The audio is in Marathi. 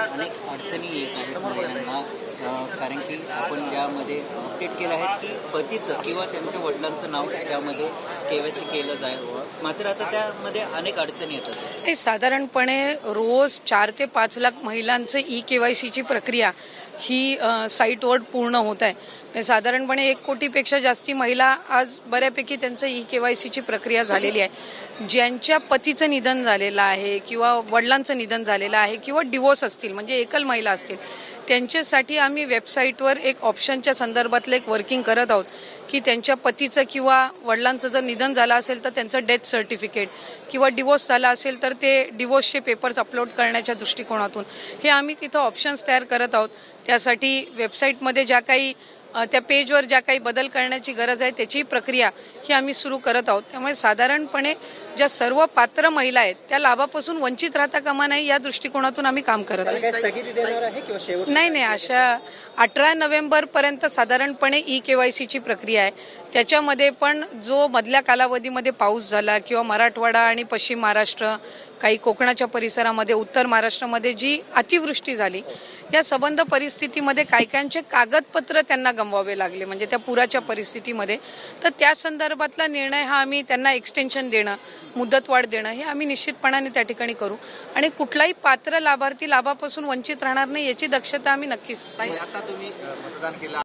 अनेक अडचणी येत आहेत महिलांना, कारण की आपण यामध्ये अपडेट केलं आहे की पतीचं किंवा त्यांच्या वडिलांचं नाव त्यामध्ये केवायसी केलं जावं, मात्र आता त्यामध्ये अनेक अडचणी येतात. हे साधारणपणे रोज 4 ते 5 लाख महिलांचं केवायसीची प्रक्रिया ही साईटवर पूर्ण होत आहे. साधारणपणे 1 कोटीपेक्षा जास्ती महिला आज बऱ्यापैकी त्यांचं केवायसीची प्रक्रिया झालेली आहे. ज्यांच्या पतीचं निधन झालेलं आहे किंवा वडिलांचं निधन झालेलं आहे किंवा डिवोर्स असतील म्हणजे एकल महिला असतील, त्यांच्यासाठी आम्ही वेबसाईटवर एक ऑप्शनच्या संदर्भातलं एक वर्किंग करत आहोत की त्यांच्या पतीचं किंवा वडिलांचं जर निधन झालं असेल तर त्यांचं डेथ सर्टिफिकेट किंवा डिवोर्स झाला असेल तर ते डिवोर्सचे पेपर्स अपलोड करण्याच्या दृष्टिकोनातून हे आम्ही तिथं ऑप्शन्स तयार करत आहोत. त्यासाठी वेबसाईटमध्ये ज्या काही त्या पेजवर ज्या काही बदल करण्याची गरज आहे त्याची प्रक्रिया ही आम्ही सुरू करत आहोत. त्यामुळे साधारणपणे ज्या सर्व पात्र महिला आहेत त्या लाभापासून वंचित राहता कामा नये या दृष्टिकोनातून आम्ही काम करत आहोत. नाही, अशा 18 नोव्हेंबरपर्यंत साधारणपणे केवायसीची प्रक्रिया आहे. त्याच्यामध्ये पण जो मधल्या कालावधीमध्ये पाऊस झाला किंवा मराठवाडा आणि पश्चिम महाराष्ट्र, काही कोकणाच्या परिसरामध्ये, उत्तर महाराष्ट्रामध्ये जी अतिवृष्टी झाली, या संबंध परिस्थितीमध्ये कायकांचे कागदपत्र त्यांना गमवावे लागले म्हणजे त्या पुराच्या परिस्थितीमध्ये. तर त्या संदर्भातला निर्णय हा आम्ही त्यांना एक्सटेन्शन देणं, मुदतवाढ देणं हे आम्ही निश्चितपणाने त्या ठिकाणी करू आणि कुठलाही पात्र लाभार्थी लाभापासून वंचित राहणार नाही याची दक्षता आम्ही नक्कीच. आता तुम्ही मतदान केलं